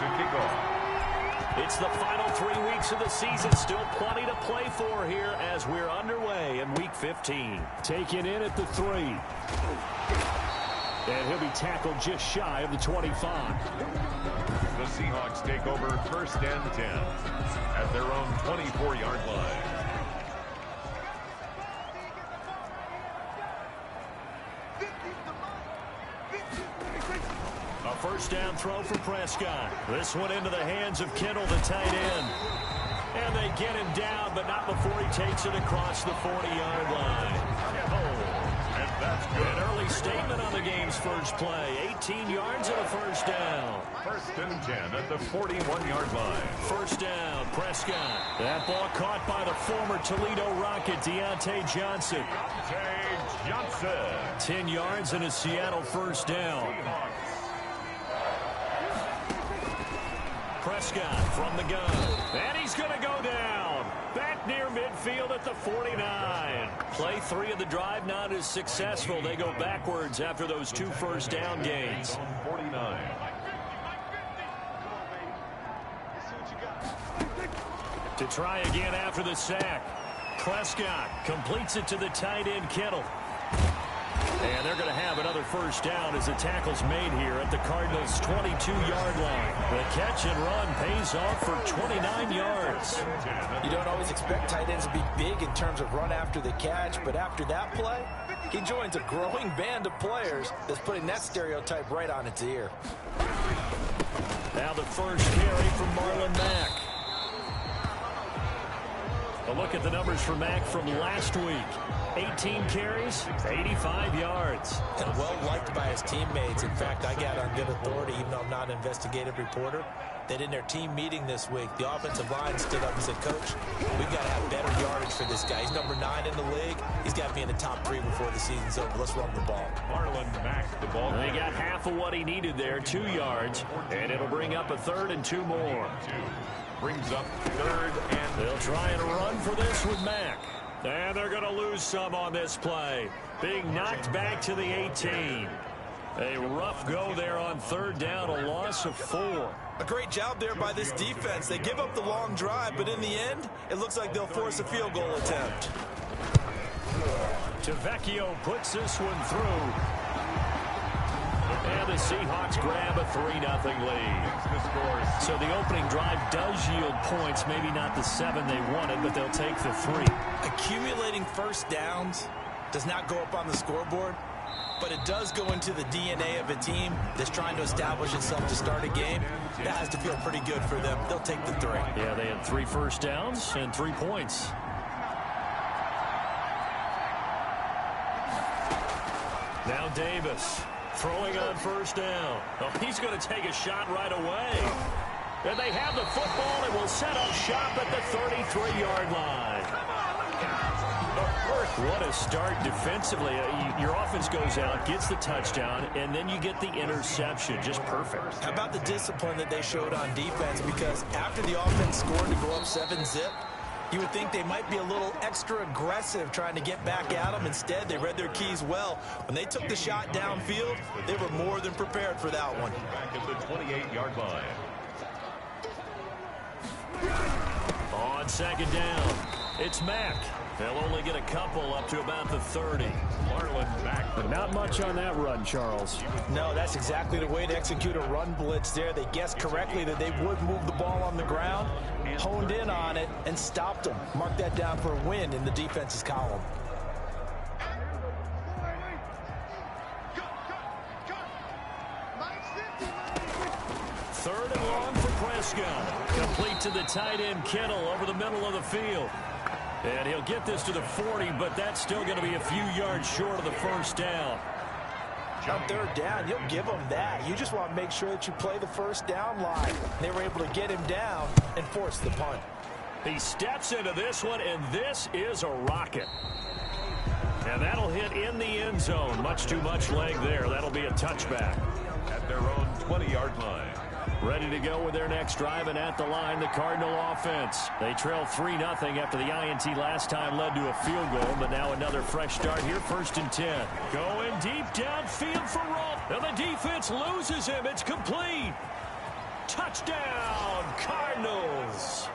to kick off. It's the final 3 weeks of the season. Still plenty to play for here as we're underway in Week 15. Taken in at the 3. And he'll be tackled just shy of the 25. The Seahawks take over 1st and 10 at their own 24-yard line. A first down throw for Prescott. This one into the hands of Kittle, the tight end. And they get him down, but not before he takes it across the 40-yard line. And that's good. An early statement on the game's first play. 18 yards and a first down. 1st and 10 at the 41-yard line. First down, Prescott. That ball caught by the former Toledo Rocket, Deontay Johnson. 10 yards and a Seattle first down. Prescott from the gun. And he's going to go down. Back near midfield at the 49. Play 3 of the drive not as successful. They go backwards after those 2 first down gains. 49. To try again after the sack. Prescott completes it to the tight end Kittle. And they're going to have another first down as the tackle's made here at the Cardinals' 22-yard line. The catch and run pays off for 29 yards. You don't always expect tight ends to be big in terms of run after the catch, but after that play, he joins a growing band of players that's putting that stereotype right on its ear. Now the first carry from Marlon Mack. A look at the numbers for Mack from last week. 18 carries, 85 yards. And well-liked by his teammates. In fact, I got on good authority, even though I'm not an investigative reporter, that in their team meeting this week, the offensive line stood up and said, Coach, we've got to have better yardage for this guy. He's number 9 in the league. He's got to be in the top 3 before the season's over. Let's run the ball. Marlon Mack, the ball. They got half of what he needed there, 2 yards, and it'll bring up a 3rd and 2 more. Brings up 3rd and... They'll try and run for this with Mack. And they're going to lose some on this play. Being knocked back to the 18. A rough go there on 3rd down, a loss of 4. A great job there by this defense. They give up the long drive, but in the end, it looks like they'll force a field goal attempt. Tavecchio puts this one through. And the Seahawks grab a 3-0 lead. So the opening drive does yield points. Maybe not the 7 they wanted, but they'll take the 3. Accumulating first downs does not go up on the scoreboard, but it does go into the DNA of a team that's trying to establish itself to start a game. That has to feel pretty good for them. They'll take the 3. Yeah, they had 3 first downs and 3 points. Now Davis. Throwing on first down. Oh, he's going to take a shot right away. And they have the football and will set up shop at the 33-yard line. What a start defensively. Your offense goes out, gets the touchdown, and then you get the interception. Just perfect. How about the discipline that they showed on defense? Because after the offense scored to go up 7-zip, you would think they might be a little extra aggressive trying to get back at them. Instead, they read their keys well. When they took the shot downfield, they were more than prepared for that one. Back at the 28-yard line. On 2nd down, it's Mack. They'll only get a couple up to about the 30. Marlon Mack. But not much on that run, Charles. No, that's exactly the way to execute a run blitz there. They guessed correctly that they would move the ball on the ground, honed in on it, and stopped them. Mark that down for a win in the defense's column. Third and long for Prescott. Complete to the tight end Kittle over the middle of the field. And he'll get this to the 40, but that's still going to be a few yards short of the first down. On 3rd down, you'll give them that. You just want to make sure that you play the first down line. They were able to get him down and force the punt. He steps into this one, and this is a rocket. And that'll hit in the end zone. Much too much leg there. That'll be a touchback. At their own 20-yard line. Ready to go with their next drive, and at the line, the Cardinal offense. They trail 3-0 after the INT last time led to a field goal, but now another fresh start here, 1st and 10. Going deep downfield for Rolf, and the defense loses him. It's complete. Touchdown, Cardinals.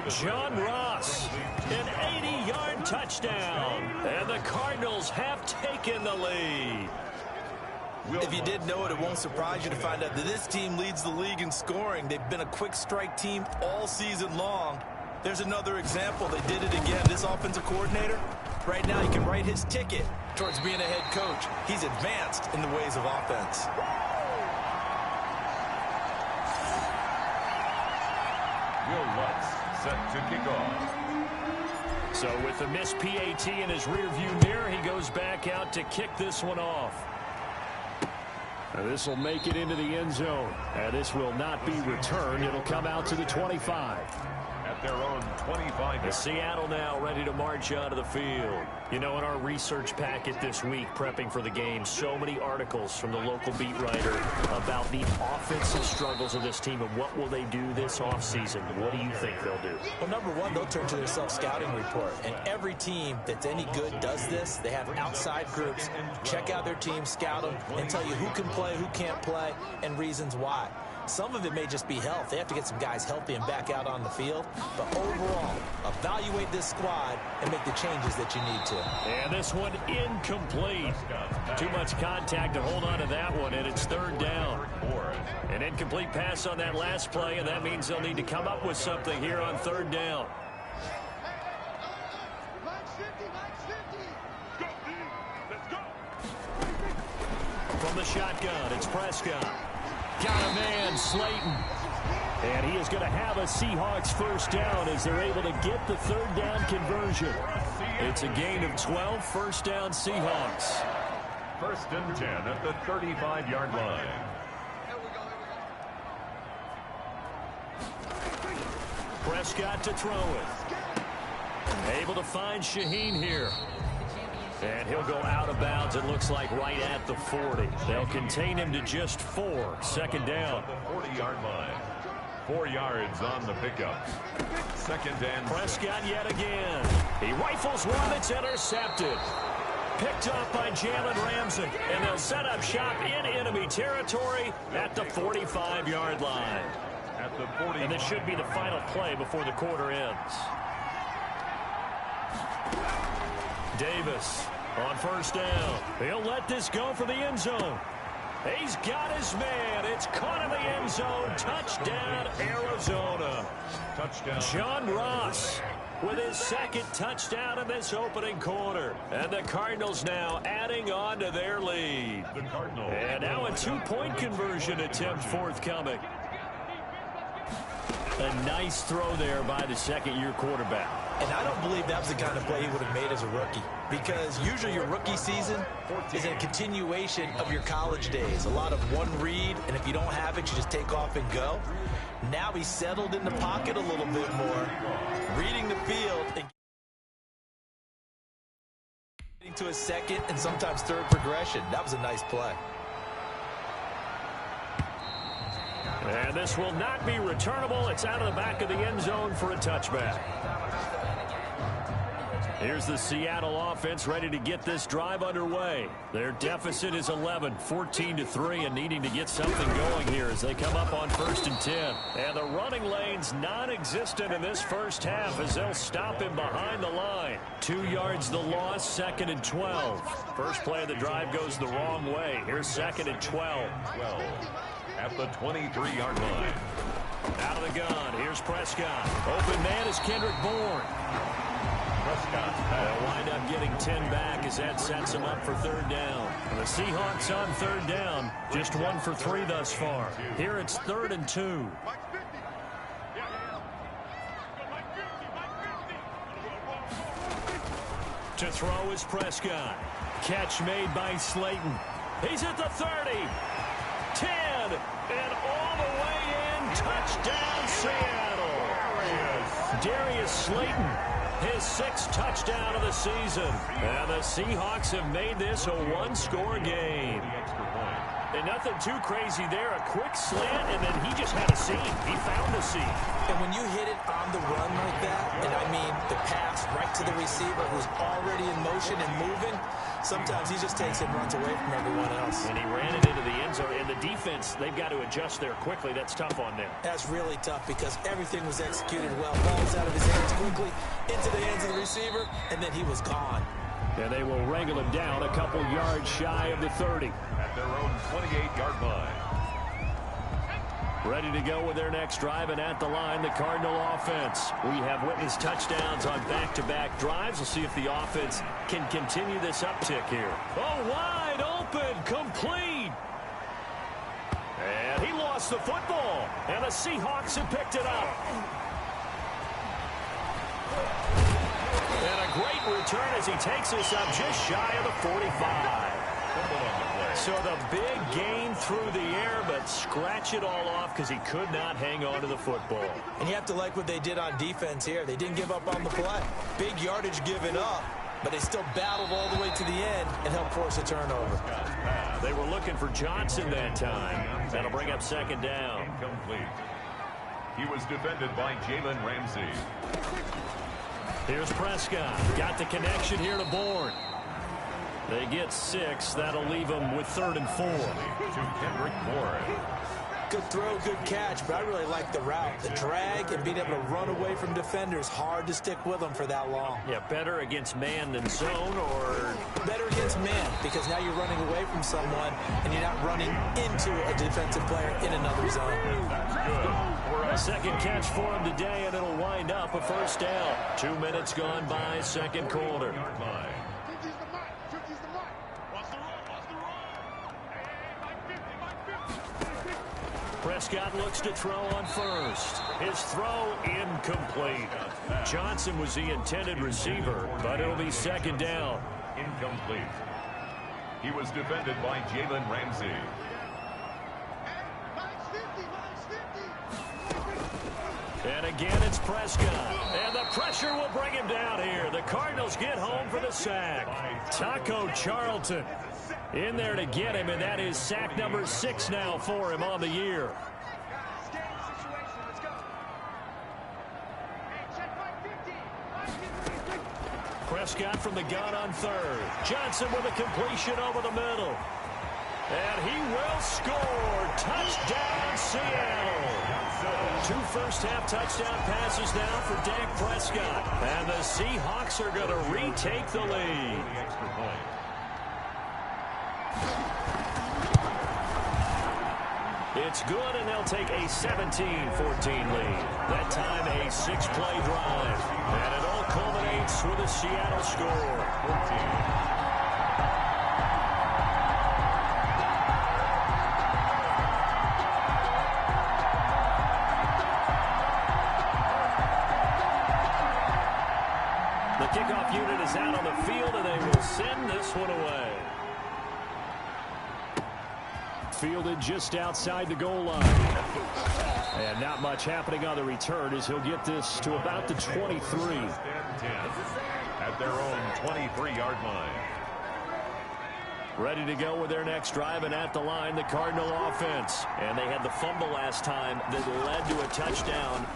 John Ross, an 80-yard touchdown. And the Cardinals have taken the lead. If you didn't know it, it won't surprise you to find out that this team leads the league in scoring. They've been a quick strike team all season long. There's another example. They did it again. This offensive coordinator, right now he can write his ticket towards being a head coach. He's advanced in the ways of offense. Will Lutz set to kick off. So with the missed PAT in his rearview mirror, he goes back out to kick this one off. This will make it into the end zone. And this will not be returned. It'll come out to the 25. At their own 25. Seattle now ready to march onto the field. You know, in our research packet this week, prepping for the game, so many articles from the local beat writer about the offensive struggles of this team and what will they do this offseason. What do you think they'll do? Well, number one, they'll turn to their self-scouting report. And every team that's any good does this. They have outside groups. Check out their team, scout them, and tell you who can play, who can't play, and reasons why. Some of it may just be health. They have to get some guys healthy and back out on the field. But overall, evaluate this squad and make the changes that you need to. And this one incomplete. Too much contact to hold on to that one, and it's third down. An incomplete pass on that last play, and that means they'll need to come up with something here on third down. From the shotgun, it's Prescott. Got a man, Slayton. And he is going to have a Seahawks first down as they're able to get the third down conversion. It's a gain of 12, first down Seahawks. First and 10 at the 35-yard line. Prescott to throw it. Able to find Shaheen here. And he'll go out of bounds, it looks like, right at the 40. They'll contain him to just 4. Second down. The 40-yard line. 4 yards on the pickup. Second and Prescott yet again. He rifles one that's intercepted. Picked up by Jalen Ramsey. And they'll set up shop in enemy territory at the 45-yard line. At the 40. And this should be the final play before the quarter ends. Davis on first down. He'll let this go for the end zone. He's got his man. It's caught in the end zone. Touchdown, Arizona. Touchdown. John Ross with his second touchdown in this opening quarter. And the Cardinals now adding on to their lead. The Cardinals. And now a two-point conversion attempt forthcoming. A nice throw there by the second-year quarterback. And I don't believe that was the kind of play he would have made as a rookie, because usually your rookie season is a continuation of your college days. A lot of one read, and if you don't have it, you just take off and go. Now he's settled in the pocket a little bit more, reading the field and getting to his second and sometimes third progression. That was a nice play. And this will not be returnable. It's out of the back of the end zone for a touchback. Here's the Seattle offense ready to get this drive underway. Their deficit is 11, 14-3, and needing to get something going here as they come up on first and 10. And the running lane's non-existent in this first half as they'll stop him behind the line. 2 yards the loss, second and 12. First play of the drive goes the wrong way. Here's second and 12. At the 23-yard line. Out of the gun, here's Prescott. Open man is Kendrick Bourne. Prescott. They'll wind up getting 10 back as that sets them up for third down. The Seahawks on third down, just 1 for 3 thus far. Here it's 3rd and 2. To throw is Prescott. Catch made by Slayton. He's at the 30. 10, and all the way in. Touchdown, Seattle. Darius Slayton, his 6th touchdown of the season. And the Seahawks have made this a one-score game. And nothing too crazy there. A quick slant, and then he just had a seam. He found a seam. And when you hit it on the run like that, and I mean the pass right to the receiver who's already in motion and moving, sometimes he just takes it and runs away from everyone else. And he ran it into the end zone. And the defense, they've got to adjust there quickly. That's tough on them. That's really tough because everything was executed well. Ball was out of his hands quickly, into the hands of the receiver, and then he was gone. And they will wrangle him down a couple yards shy of the 30. At their own 28-yard line. Ready to go with their next drive, and at the line, the Cardinal offense. We have witnessed touchdowns on back-to-back drives. We'll see if the offense can continue this uptick here. Oh, wide open, complete. And he lost the football, and the Seahawks have picked it up. And a great return as he takes us up just shy of the 45. So the big gain through the air, but scratch it all off because he could not hang on to the football. And you have to like what they did on defense here. They didn't give up on the play. Big yardage given up, but they still battled all the way to the end and helped force a turnover. They were looking for Johnson that time. That'll bring up second down. Incomplete. He was defended by Jalen Ramsey. Here's Prescott. Got the connection here to Bourne. They get 6. That'll leave them with 3rd and 4. To Kendrick Bourne. Good throw, good catch, but I really like the route. The drag and being able to run away from defenders, hard to stick with them for that long. Yeah, better against man than zone, or better against man, because now you're running away from someone and you're not running into a defensive player in another zone. That's good. A second catch for him today, and it'll wind up a first down. 2 minutes gone by, second quarter. Prescott looks to throw on first. His throw incomplete. Johnson was the intended receiver, but it'll be second down. Incomplete. He was defended by Jalen Ramsey. And again, it's Prescott. And the pressure will bring him down here. The Cardinals get home for the sack. Taco Charlton in there to get him, and that is sack number 6 now for him on the year. Prescott from the gun on 3rd. Johnson with a completion over the middle. And he will score. Touchdown, Seattle. 2 first-half touchdown passes now for Dak Prescott. And the Seahawks are going to retake the lead. It's good, and they'll take a 17-14 lead. That time a 6-play drive. And it all culminates with a Seattle score. 14. Kickoff unit is out on the field, and they will send this one away. Fielded just outside the goal line. And not much happening on the return as he'll get this to about the 23. At their own 23-yard line. Ready to go with their next drive, and at the line, the Cardinal offense. And they had the fumble last time that led to a touchdown.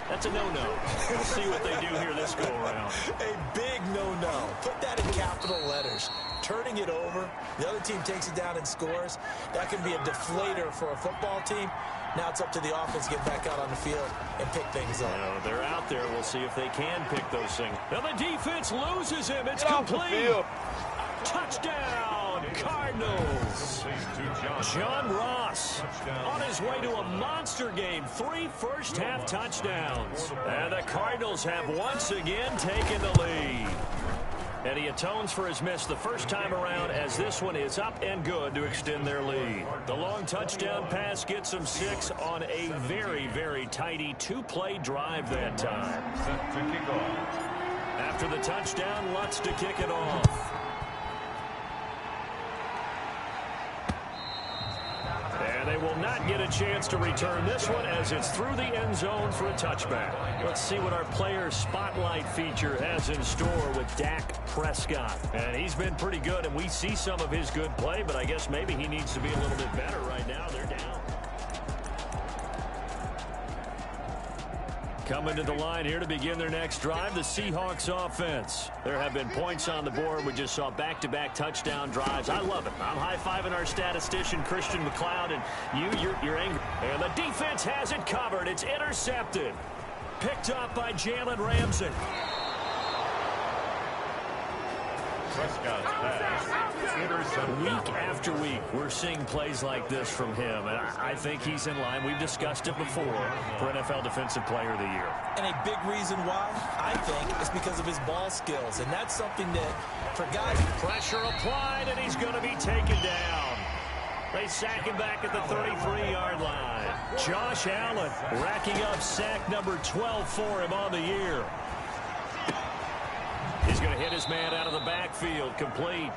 That's a no-no. We'll see what they do here this go-around. A big no-no. Put that in capital letters. Turning it over, the other team takes it down and scores. That can be a deflator for a football team. Now it's up to the offense to get back out on the field and pick things up. No, they're out there. We'll see if they can pick those things. Now the defense loses him. It's complete. Touchdown, Cardinals. John Ross on his way to a monster game. 3 first-half touchdowns. And the Cardinals have once again taken the lead. And he atones for his miss the first time around, as this one is up and good to extend their lead. The long touchdown pass gets them 6 on a very, very tidy 2-play drive that time. Set to kick off. After the touchdown, Lutz to kick it off. And they will not get a chance to return this one as it's through the end zone for a touchback. Let's see what our player spotlight feature has in store with Dak Prescott. And he's been pretty good, and we see some of his good play, but I guess maybe he needs to be a little bit better right now. They're down. Coming to the line here to begin their next drive, the Seahawks offense. There have been points on the board. We just saw back-to-back touchdown drives. I love it. I'm high-fiving our statistician, Christian McLeod, and you're angry. And the defense has it covered. It's intercepted. Picked up by Jalen Ramsey. Prescott's pass, intercepted. Week after week, we're seeing plays like this from him, and I think he's in line. We've discussed it before for NFL Defensive Player of the Year. And a big reason why, I think, is because of his ball skills, and that's something that, for guys... Pressure applied, and he's going to be taken down. They sack him back at the 33-yard line. Josh Allen racking up sack number 12 for him on the year. He's going to hit his man out of the backfield, complete.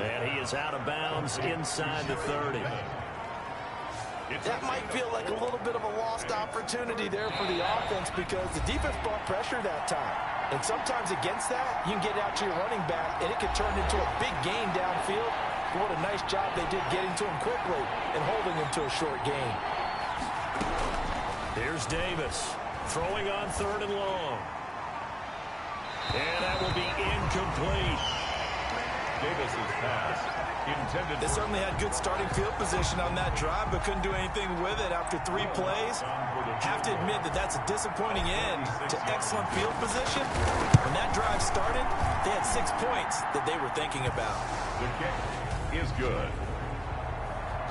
And he is out of bounds inside the 30. That might feel like a little bit of a lost opportunity there for the offense because the defense brought pressure that time. And sometimes against that, you can get out to your running back, and it could turn into a big gain downfield. But what a nice job they did getting to him quickly and holding him to a short gain. Here's Davis throwing on 3rd and long. And that will be incomplete. Davis's pass intended. They certainly had good starting field position on that drive, but couldn't do anything with it after 3 plays. Have to admit that that's a disappointing end to excellent field position. When that drive started, they had 6 points that they were thinking about. The kick is good.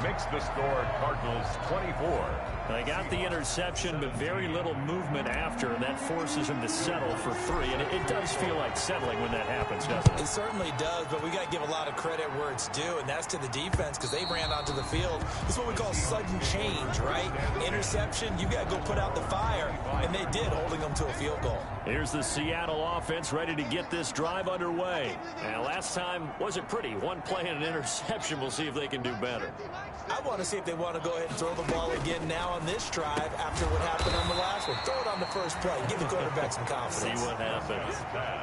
Makes the score Cardinals 24. They got the interception, but very little movement after, and that forces him to settle for 3. And it does feel like settling when that happens, doesn't it? It certainly does, but we got to give a lot of credit where it's due, and that's to the defense because they ran onto the field. This is what we call sudden change, right? Interception, you got to go put out the fire, and they did, holding them to a field goal. Here's the Seattle offense ready to get this drive underway. And last time wasn't pretty. 1 play and an interception. We'll see if they can do better. I want to see if they want to go ahead and throw the ball again now on this drive after what happened on the last one. Throw it on the first play. Give the quarterback some confidence. See what happens.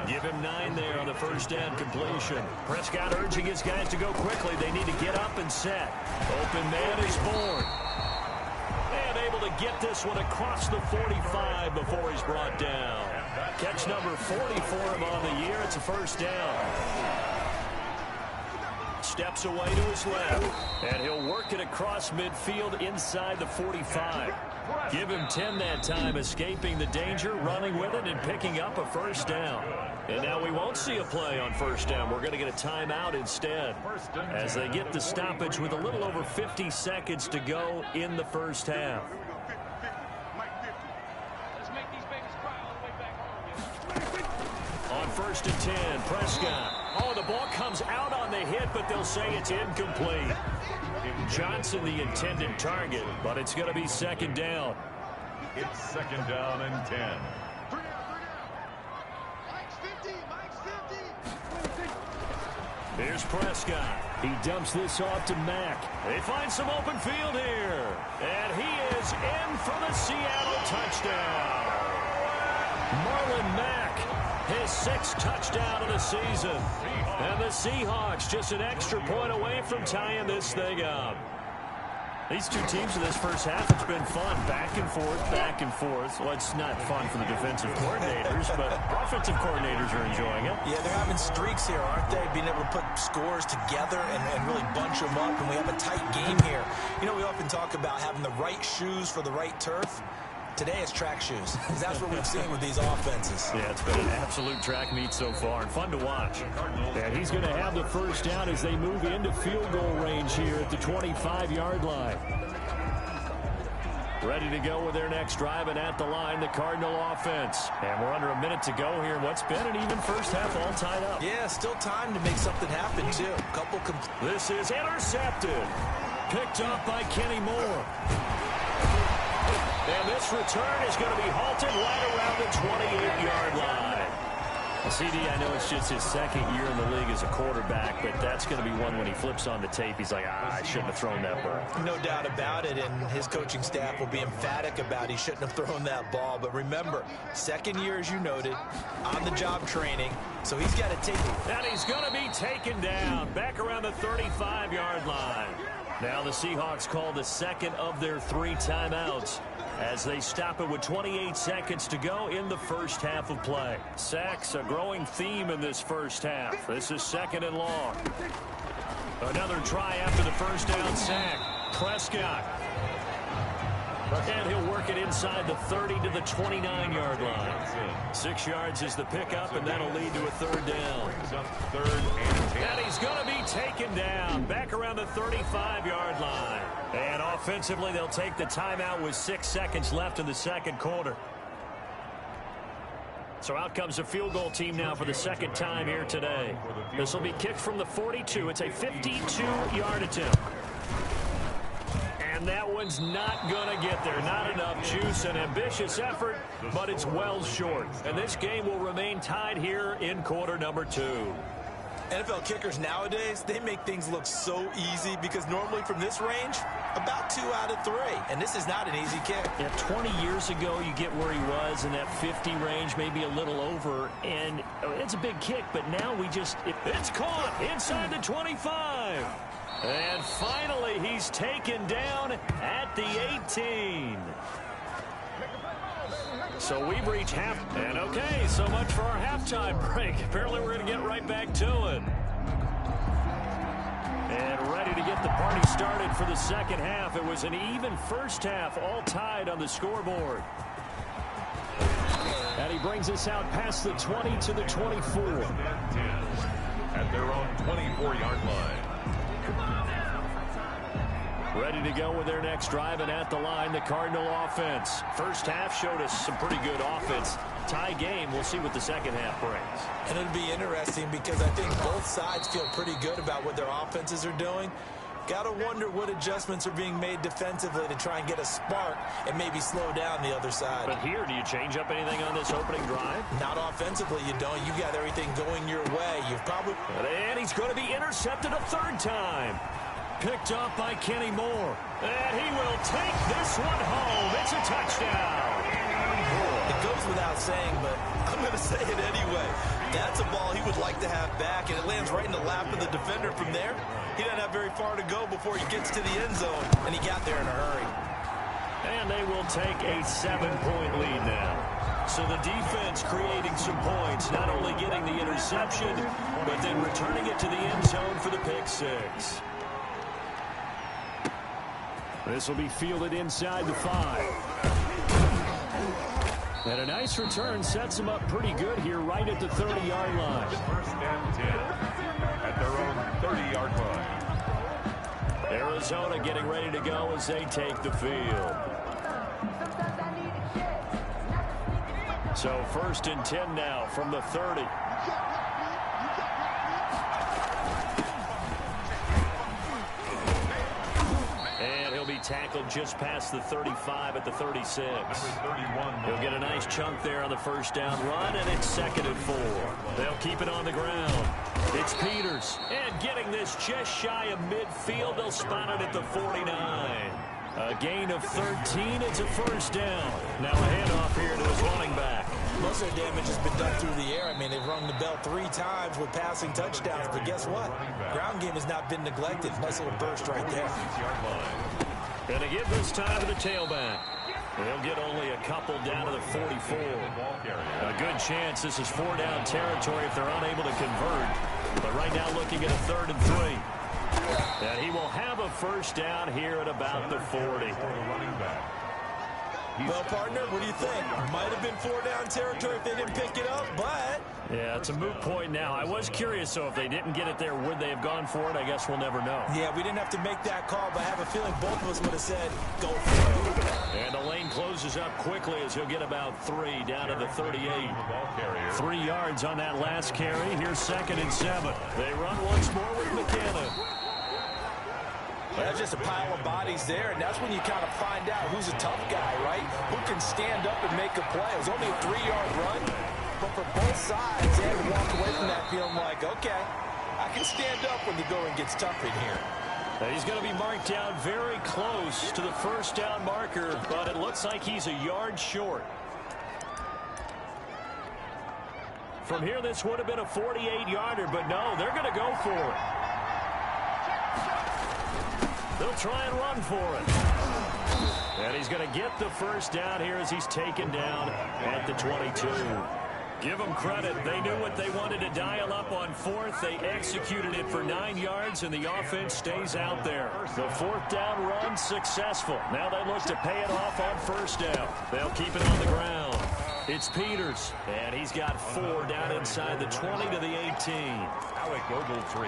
Give him 9 there on the first down completion. Prescott urging his guys to go quickly. They need to get up and set. Open man is born. And able to get this one across the 45 before he's brought down. Catch number 40 for him on the year. It's a first down. Steps away to his left, and he'll work it across midfield inside the 45. Give him 10 that time, escaping the danger, running with it, and picking up a first down. And now we won't see a play on first down. We're going to get a timeout instead as they get the stoppage with a little over 50 seconds to go in the first half. On 1st and 10, Prescott. Oh, the ball comes out on the hit, but they'll say it's incomplete. Johnson the intended target, but it's going to be 2nd down. It's 2nd down and 10. Here's Prescott. He dumps this off to Mack. They find some open field here. And he is in for the Seattle touchdown. Marlon Mack, his 6th touchdown of the season. And the Seahawks just an extra point away from tying this thing up. These two teams in this first half, it's been fun. Back and forth, back and forth. Well, it's not fun for the defensive coordinators, but offensive coordinators are enjoying it. Yeah, they're having streaks here, aren't they? Being able to put scores together and really bunch them up, and we have a tight game here. You know, we often talk about having the right shoes for the right turf. Today it's track shoes, because that's what we've seen with these offenses. Yeah, it's been an absolute track meet so far, and fun to watch. And he's going to have the first down as they move into field goal range here at the 25-yard line. Ready to go with their next drive, and at the line, the Cardinal offense. And we're under a minute to go here in what's been an even first half, all tied up. Yeah, still time to make something happen, too. This is intercepted. Picked up by Kenny Moore. And this return is going to be halted right around the 28-yard line. CD, I know it's just his second year in the league as a quarterback, but that's going to be one when he flips on the tape, he's like, I shouldn't have thrown that ball. No doubt about it, and his coaching staff will be emphatic about he shouldn't have thrown that ball. But remember, second year, as you noted, on-the-job training, so he's got to take it. And he's going to be taken down back around the 35-yard line. Now the Seahawks call the second of their 3 timeouts as they stop it with 28 seconds to go in the first half of play. Sacks, a growing theme in this first half. This is 2nd and long. Another try after the first down sack. Prescott. And he'll work it inside the 30 to the 29-yard line. 6 yards is the pickup, and that'll lead to a 3rd down. And he's going to be taken down back around the 35-yard line. And offensively, they'll take the timeout with 6 seconds left in the second quarter. So out comes a field goal team now for the second time here today. This will be kicked from the 42. It's a 52-yard attempt. And that one's not going to get there. Not enough juice. An ambitious effort, but it's well short. And this game will remain tied here in quarter number 2. NFL kickers nowadays, they make things look so easy because normally from this range, about 2 out of 3. And this is not an easy kick. Yeah, 20 years ago, you get where he was in that 50 range, maybe a little over. And it's a big kick, but now it's caught inside the 25. And finally, he's taken down at the 18. So we've reached half. And okay, so much for our halftime break. Apparently, we're going to get right back to it. And ready to get the party started for the second half. It was an even first half, all tied on the scoreboard. And he brings us out past the 20 to the 24. At their own 24-yard line. Ready to go with their next drive, and at the line, the Cardinal offense. First half showed us some pretty good offense. Tie game. We'll see what the second half brings. And it'll be interesting because I think both sides feel pretty good about what their offenses are doing. Got to wonder what adjustments are being made defensively to try and get a spark and maybe slow down the other side. But here, do you change up anything on this opening drive? Not offensively, you don't. You got everything going your way. You've probably... And he's going to be intercepted a 3rd time. Picked up by Kenny Moore. And he will take this one home. It's a touchdown. It goes without saying, but I'm going to say it anyway. That's a ball he would like to have back, and it lands right in the lap of the defender from there. He doesn't have very far to go before he gets to the end zone, and he got there in a hurry. And they will take a 7-point lead now. So the defense creating some points, not only getting the interception, but then returning it to the end zone for the pick 6. This will be fielded inside the 5. And a nice return sets them up pretty good here right at the 30-yard line. First and 10 at their own 30-yard line. Arizona getting ready to go as they take the field. So 1st and 10 now from the 30. Tackled just past the 35 at the 36. He'll get a nice chunk there on the first down run, and it's 2nd and 4. They'll keep it on the ground. It's Peters, and getting this just shy of midfield. They'll spot it at the 49. A gain of 13. It's a 1st down. Now a handoff here to his running back. Most of the damage has been done through the air. I mean, they've rung the bell 3 times with passing touchdowns, but guess what? Ground game has not been neglected. Nice little burst right there. And to give this time to the tailback. They'll get only a couple down to the 44. A good chance this is 4-down territory if they're unable to convert. But right now looking at a 3rd and 3. And he will have a 1st down here at about the 40. Well, partner, what do you think? Might have been 4-down territory if they didn't pick it up, but... Yeah, it's a moot point now. I was curious, so if they didn't get it there, would they have gone for it? I guess we'll never know. Yeah, we didn't have to make that call, but I have a feeling both of us would have said, go for it. And the lane closes up quickly as he'll get about 3 down to the 38. 3 yards on that last carry. Here's 2nd and 7. They run once more with McKenna. That's just a pile of bodies there, and that's when you kind of find out who's a tough guy, right? Who can stand up and make a play. It was only a 3-yard run, But for both sides, they had to walk away from that feeling like, okay, I can stand up when the going gets tough in here. He's going to be marked down very close to the first down marker, but it looks like he's a yard short. From here, this would have been a 48-yarder, but no, they're going to go for it. They'll try and run for it. And he's going to get the first down here as he's taken down at the 22. Give them credit. They knew what they wanted to dial up on fourth. They executed it for 9 yards, and the offense stays out there. The fourth down run successful. Now they look to pay it off on first down. They'll keep it on the ground. It's Peters, and he's got 4 down inside the 20 to the 18.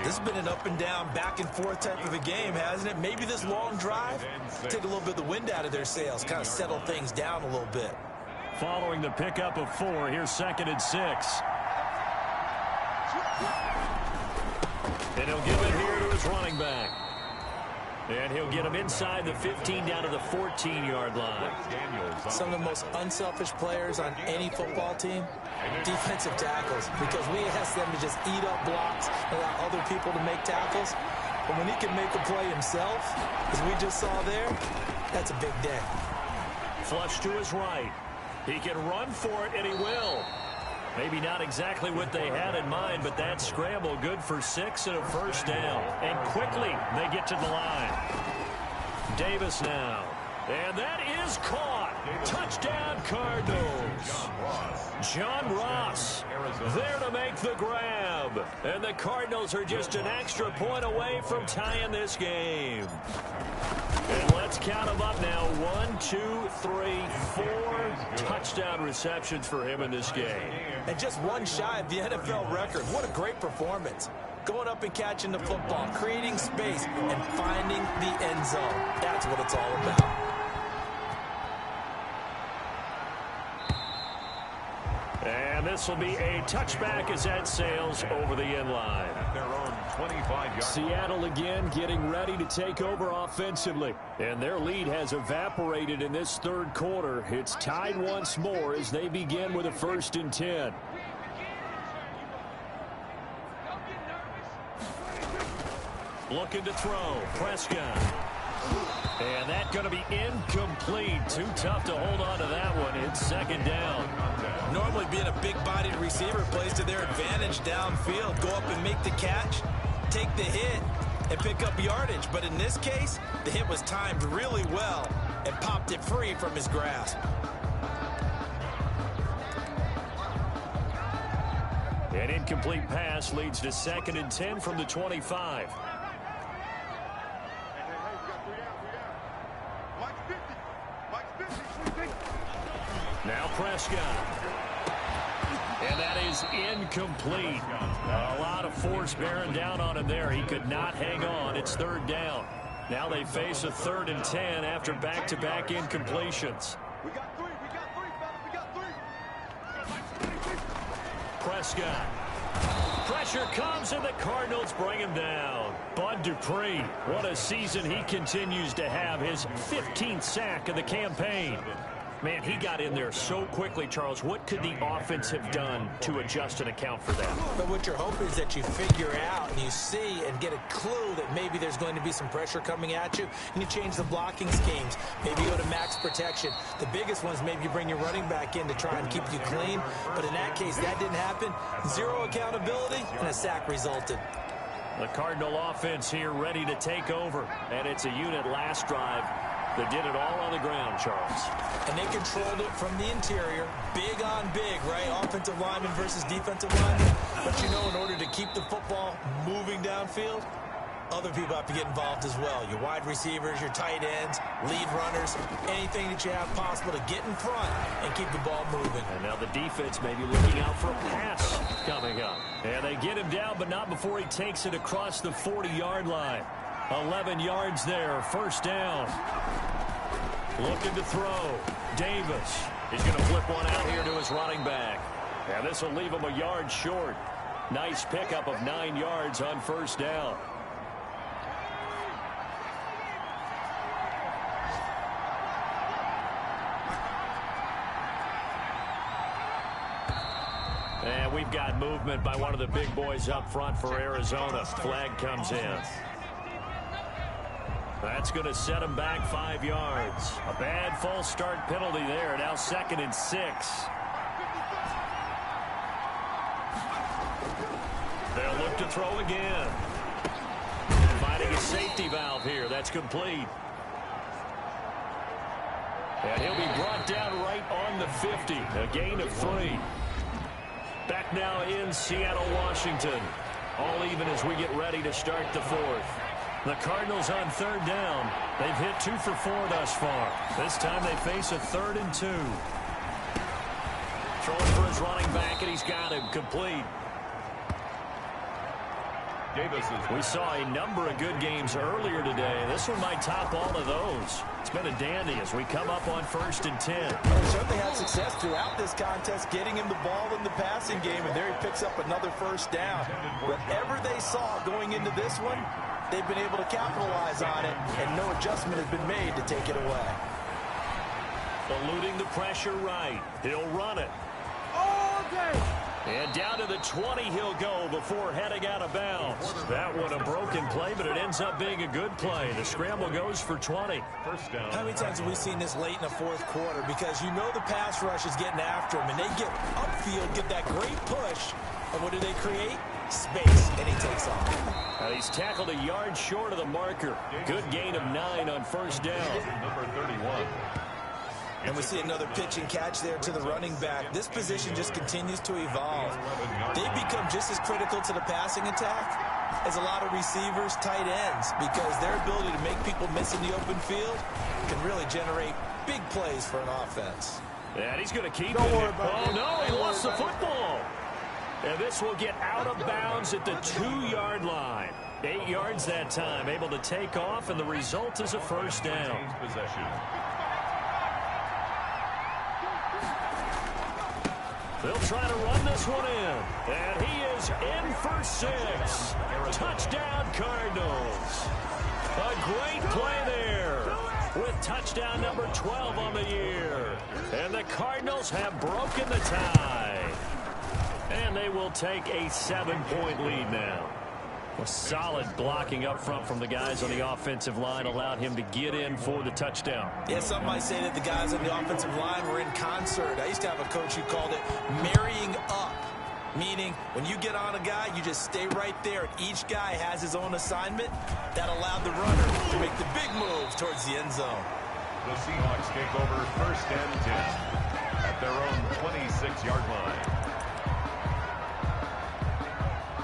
This has been an up and down, back and forth type of a game, hasn't it? Maybe this long drive take a little bit of the wind out of their sails, kind of settle things down a little bit. Following the pickup of 4, here's 2nd and 6. And he'll give it here to his running back. And he'll get him inside the 15 down to the 14-yard line. Some of the most unselfish players on any football team, defensive tackles, because we ask them to just eat up blocks, allow other people to make tackles. But when he can make a play himself, as we just saw there, that's a big day. Flush to his right. He can run for it, and he will. Maybe not exactly what they had in mind, but that scramble good for 6 and a first down. And quickly, they get to the line. Davis now. And that is caught. Touchdown, Cardinals. John Ross there to make the grab. And the Cardinals are just an extra point away from tying this game. And let's count them up now. 1, 2, 3, 4 touchdown receptions for him in this game. And just one shy of the NFL record. What a great performance. Going up and catching the football, creating space, and finding the end zone. That's what it's all about. And this will be a touchback as that sails over the end line. Their own 25-yard. Seattle again getting ready to take over offensively. And their lead has evaporated in this third quarter. It's tied once more as they begin with a 1st and 10. Looking to throw. Prescott. And that's going to be incomplete. Too tough to hold on to that one. It's 2nd down. Normally being a big-bodied receiver plays to their advantage downfield. Go up and make the catch, take the hit, and pick up yardage. But in this case, the hit was timed really well and popped it free from his grasp. An incomplete pass leads to 2nd and 10 from the 25. Now Prescott. And that is incomplete. A lot of force bearing down on him there. He could not hang on. It's 3rd down. Now they face a 3rd and 10 after back-to-back incompletions. Prescott. Pressure comes, and the Cardinals bring him down. Bud Dupree, what a season he continues to have. His 15th sack of the campaign. Man, he got in there so quickly, Charles. What could the offense have done to adjust and account for that? But what you're hoping is that you figure out and you see and get a clue that maybe there's going to be some pressure coming at you, and you change the blocking schemes. Maybe you go to max protection. The biggest one is maybe you bring your running back in to try and keep you clean. But in that case, that didn't happen. 0 accountability, and a sack resulted. The Cardinal offense here ready to take over. And it's a unit last drive that did it all on the ground, Charles. And they controlled it from the interior. Big on big, right? Offensive lineman versus defensive lineman. But you know, in order to keep the football moving downfield, other people have to get involved as well. Your wide receivers, your tight ends, lead runners, anything that you have possible to get in front and keep the ball moving. And now the defense may be looking out for a pass coming up. And they get him down, but not before he takes it across the 40-yard line. 11 yards there, 1st down. Looking to throw. Davis. He's going to flip one out here to his running back. And this will leave him a yard short. Nice pickup of 9 yards on 1st down. And we've got movement by one of the big boys up front for Arizona. Flag comes in. That's going to set him back 5 yards. A bad false start penalty there. Now 2nd and 6. They'll look to throw again. Finding a safety valve here. That's complete. And he'll be brought down right on the 50. A gain of 3. Back now in Seattle, Washington. All even as we get ready to start the 4th. The Cardinals on 3rd down. They've hit 2 for 4 thus far. This time they face a 3rd and 2. Throwing for his running back, and he's got him complete. We saw a number of good games earlier today. This one might top all of those. It's been a dandy as we come up on 1st and 10. Well, he certainly had success throughout this contest, getting him the ball in the passing game, and there he picks up another 1st down. Whatever they saw going into this one, they've been able to capitalize on it, and no adjustment has been made to take it away. Eluding the pressure right. He'll run it. All day. And down to the 20 he'll go before heading out of bounds. That one a broken play, but it ends up being a good play. The scramble goes for 20. First down. How many times have we seen this late in the 4th quarter? Because you know the pass rush is getting after him, and they get upfield, get that great push. And what do they create? Space, and he takes off. He's tackled a yard short of the marker. Good gain of 9 on 1st down. Number 31. And we see another pitch and catch there to the running back. This position just continues to evolve. They become just as critical to the passing attack as a lot of receivers, tight ends, because their ability to make people miss in the open field can really generate big plays for an offense. And he's going to keep it. Oh, no, he lost the football. And this will get out of bounds at the 2-yard line. 8 yards that time, able to take off, and the result is a 1st down. They'll try to run this one in. And he is in for 6. Touchdown, Cardinals. A great play there with touchdown number 12 on the year. And the Cardinals have broken the tie. And they will take a 7-point lead now. A solid blocking up front from the guys on the offensive line allowed him to get in for the touchdown. Yeah, some might say that the guys on the offensive line were in concert. I used to have a coach who called it marrying up, meaning when you get on a guy, you just stay right there. Each guy has his own assignment. That allowed the runner to make the big moves towards the end zone. The Seahawks take over 1st and 10 at their own 26-yard line.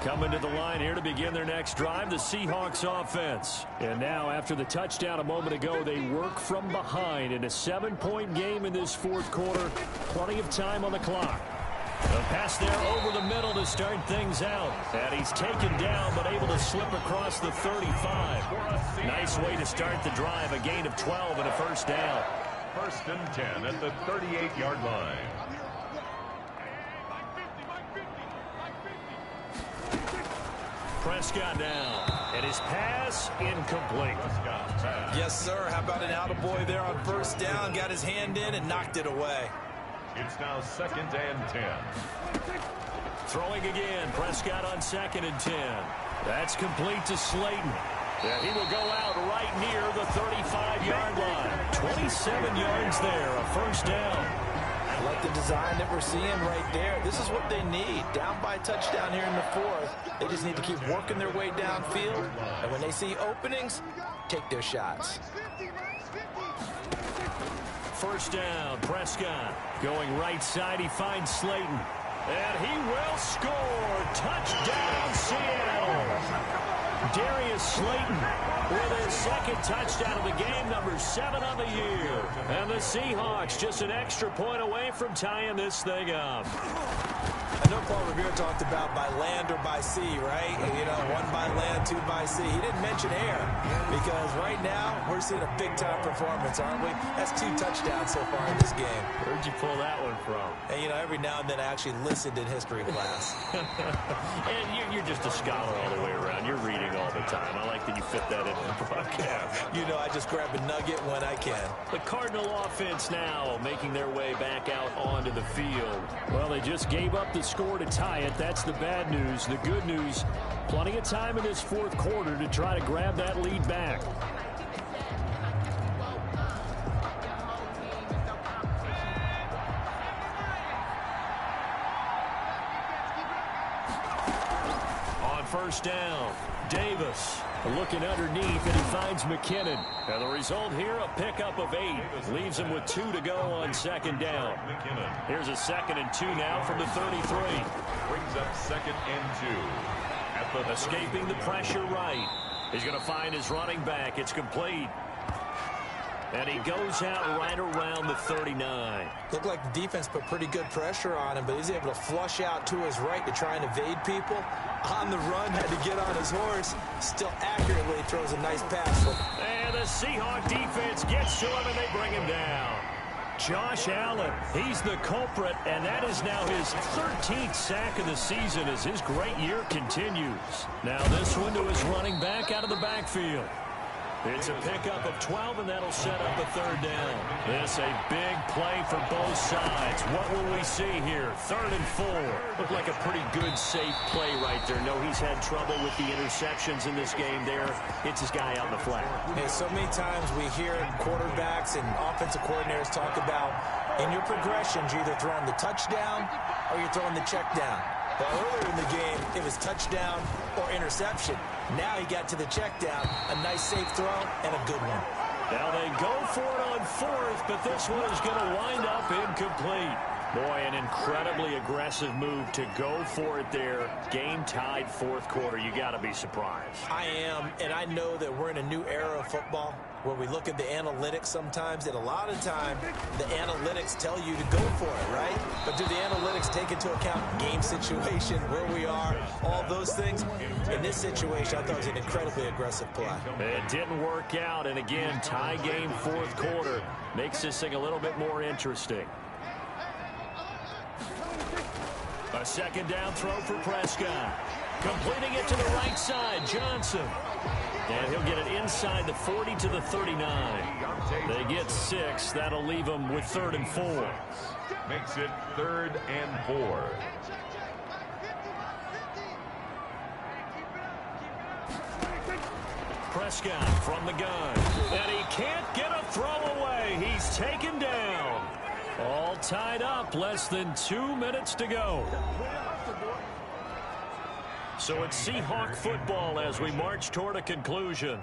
Coming to the line here to begin their next drive, the Seahawks offense. And now, after the touchdown a moment ago, they work from behind in a 7-point game in this 4th quarter. Plenty of time on the clock. A pass there over the middle to start things out. And he's taken down, but able to slip across the 35. Nice way to start the drive, a gain of 12 and a 1st down. 1st and 10 at the 38-yard line. Prescott now, and his pass incomplete. Yes, sir. How about an attaboy there on 1st down? Got his hand in and knocked it away. It's now 2nd and 10. Throwing again. Prescott on 2nd and 10. That's complete to Slayton. And he will go out right near the 35-yard line. 27 yards there, a 1st down. I like the design that we're seeing right there. This is what they need. Down by a touchdown here in the 4th. They just need to keep working their way downfield. And when they see openings, take their shots. 1st down, Prescott. Going right side, he finds Slayton. And he will score. Touchdown, Seattle. Darius Slayton with his 2nd touchdown of the game, number 7 on the year. And the Seahawks just an extra point away from tying this thing up. I know Paul Revere talked about by land or by sea, right? You know, 1 by land, 2 by sea. He didn't mention air because right now we're seeing a big-time performance, aren't we? That's 2 touchdowns so far in this game. Where'd you pull that one from? And, you know, every now and then I actually listened in history class. And you're just a scholar all the way around. You're reading all the time. I like that you fit that into the broadcast. You know, I just grab a nugget when I can. The Cardinal offense now making their way back out onto the field. Well, they just gave up the score to tie it. That's the bad news. The good news, plenty of time in this fourth quarter to try to grab that lead back. On first down, Davis looking underneath, and he finds McKinnon. And the result here, a pickup of 8. Leaves him with 2 to go on second down. Here's a 2nd and 2 now from the 33. Brings up 2nd and 2. Escaping the pressure right. He's going to find his running back. It's complete. And he goes out right around the 39. Looked like the defense put pretty good pressure on him, but he's able to flush out to his right to try and evade people. On the run, had to get on his horse. Still accurately throws a nice pass. And the Seahawk defense gets to him, and they bring him down. Josh Allen, he's the culprit, and that is now his 13th sack of the season as his great year continues. Now this one to his running back out of the backfield. It's a pickup of 12, and that'll set up a 3rd down. This a big play for both sides. What will we see here? 3rd and 4. Looked like a pretty good, safe play right there. No, he's had trouble with the interceptions in this game there. Hits his guy out in the flat. Yeah, so many times we hear quarterbacks and offensive coordinators talk about in your progressions, you're either throwing the touchdown or you're throwing the check down. Well, earlier in the game, it was touchdown or interception. Now he got to the check down, a nice safe throw, and a good one. Now they go for it on 4th, but this one is going to wind up incomplete. Boy, an incredibly aggressive move to go for it there. Game tied 4th quarter. You got to be surprised. I am, and I know that we're in a new era of football where we look at the analytics sometimes, and a lot of time the analytics tell you to go for it, right? But do the analytics take into account game situation, where we are, all those things? In this situation, I thought it was an incredibly aggressive play. It didn't work out, and again, tie game 4th quarter makes this thing a little bit more interesting. A 2nd down throw for Prescott. Completing it to the right side, Johnson. And he'll get it inside the 40 to the 39. They get 6. That'll leave them with 3rd and 4. Makes it 3rd and 4. Prescott from the gun. And he can't get a throw away. He's taken down. All tied up. Less than 2 minutes to go. So it's Seahawk football as we march toward a conclusion.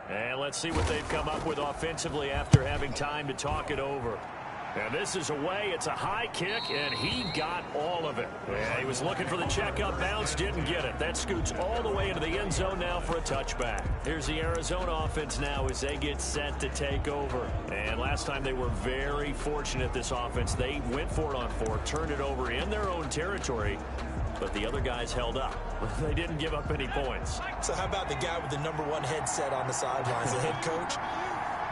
And let's see what they've come up with offensively after having time to talk it over. And this is away. It's a high kick, and he got all of it. Yeah, he was looking for the checkup bounce, didn't get it. That scoots all the way into the end zone now for a touchback. Here's the Arizona offense now as they get set to take over. And last time they were very fortunate, this offense. They went for it on 4, turned it over in their own territory, but the other guys held up. They didn't give up any points. So how about the guy with the #1 headset on the sidelines, the head coach?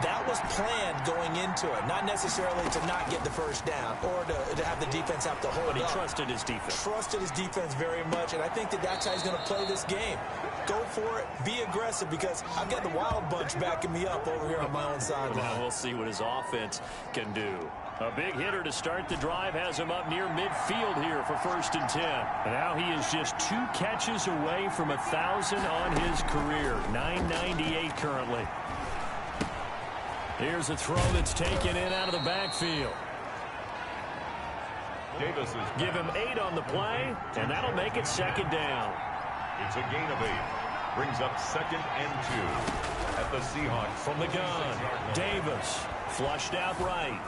That was planned going into it, not necessarily to not get the first down or to have the defense have to hold But he up. trusted his defense. Trusted his defense very much, and I think that that's how he's going to play this game. Go for it, be aggressive, because I've got the wild bunch backing me up over here on my own sideline. Now we'll see what his offense can do. A big hitter to start the drive has him up near midfield here for 1st and 10. And now he is just 2 catches away from 1,000 on his career. 998 currently. Here's a throw that's taken in out of the backfield. Davis is Give him 8 on the play, and that'll make it 2nd down. It's a gain of 8. Brings up 2nd and 2 at the Seahawks. From the gun, Davis flushed out right.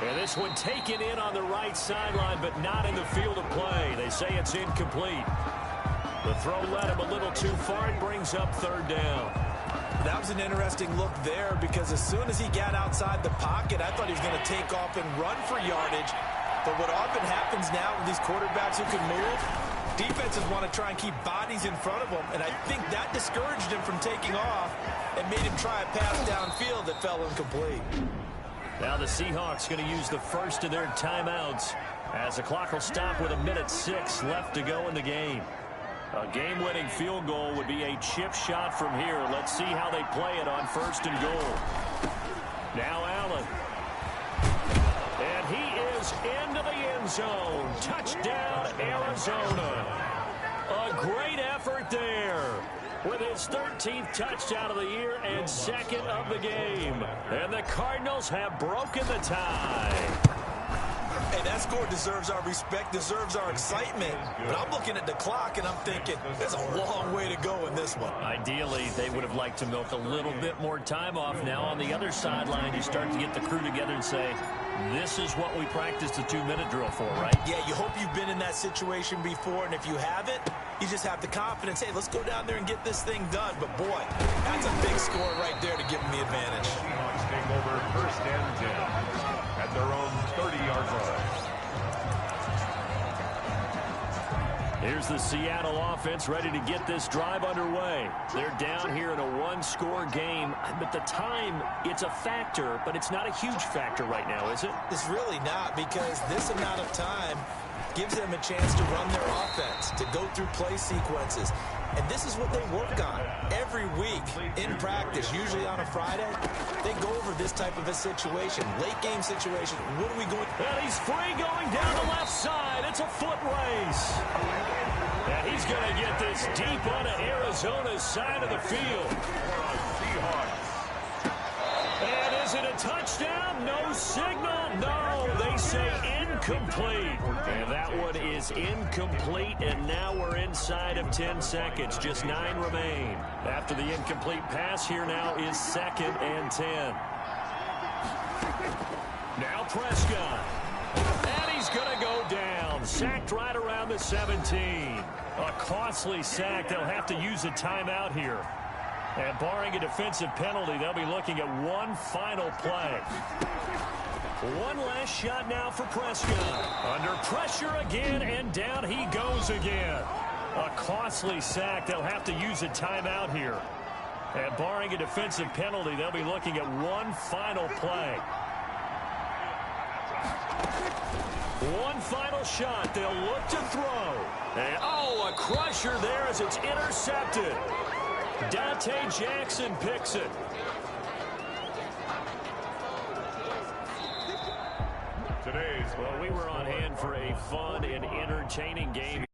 And this one taken in on the right sideline, but not in the field of play. They say it's incomplete. The throw led him a little too far. It brings up 3rd down. That was an interesting look there, because as soon as he got outside the pocket, I thought he was going to take off and run for yardage. But what often happens now with these quarterbacks who can move, defenses want to try and keep bodies in front of them, and I think that discouraged him from taking off and made him try a pass downfield that fell incomplete. Now the Seahawks going to use the first of their timeouts as the clock will stop with 1:06 left to go in the game. A game-winning field goal would be a chip shot from here. Let's see how they play it on 1st and goal. Now Allen. And he is goes into the end zone. Touchdown, Arizona. A great effort there with his 13th touchdown of the year and second of the game. And the Cardinals have broken the tie. Hey, that score deserves our respect, deserves our excitement. But I'm looking at the clock, and I'm thinking, there's a long way to go in this one. Ideally, they would have liked to milk a little bit more time off. Now on the other sideline, you start to get the crew together and say, this is what we practiced the 2-minute drill for, right? Yeah, you hope you've been in that situation before, and if you haven't, you just have the confidence, hey, let's go down there and get this thing done. But, boy, that's a big score right there to give them the advantage. Seahawks take over first and 10 at their own 30-yard line. Here's the Seattle offense ready to get this drive underway. They're down here in a one-score game. But the time, it's a factor, but it's not a huge factor right now, is it? It's really not, because this amount of time gives them a chance to run their offense, to go through play sequences. And this is what they work on every week in practice, usually on a Friday. They go over this type of a situation, late game situation. What are we going? And he's free going down the left side. It's a foot race. And he's going to get this deep onto Arizona's side of the field. And is it a touchdown? No signal. No, they say incomplete. And that one is incomplete, and now we're inside of 10 seconds. Just 9 remain. After the incomplete pass, here now is 2nd and 10. Now Prescott. And he's going to go down. Sacked right around the 17. A costly sack. They'll have to use a timeout here. And barring a defensive penalty, they'll be looking at one final play. One last shot now for Prescott. Under pressure again, and down he goes again. A costly sack. They'll have to use a timeout here. And barring a defensive penalty, they'll be looking at one final play. One final shot. They'll look to throw. And, oh, a crusher there as it's intercepted. Dante Jackson picks it. Well, we were on hand for a fun and entertaining game.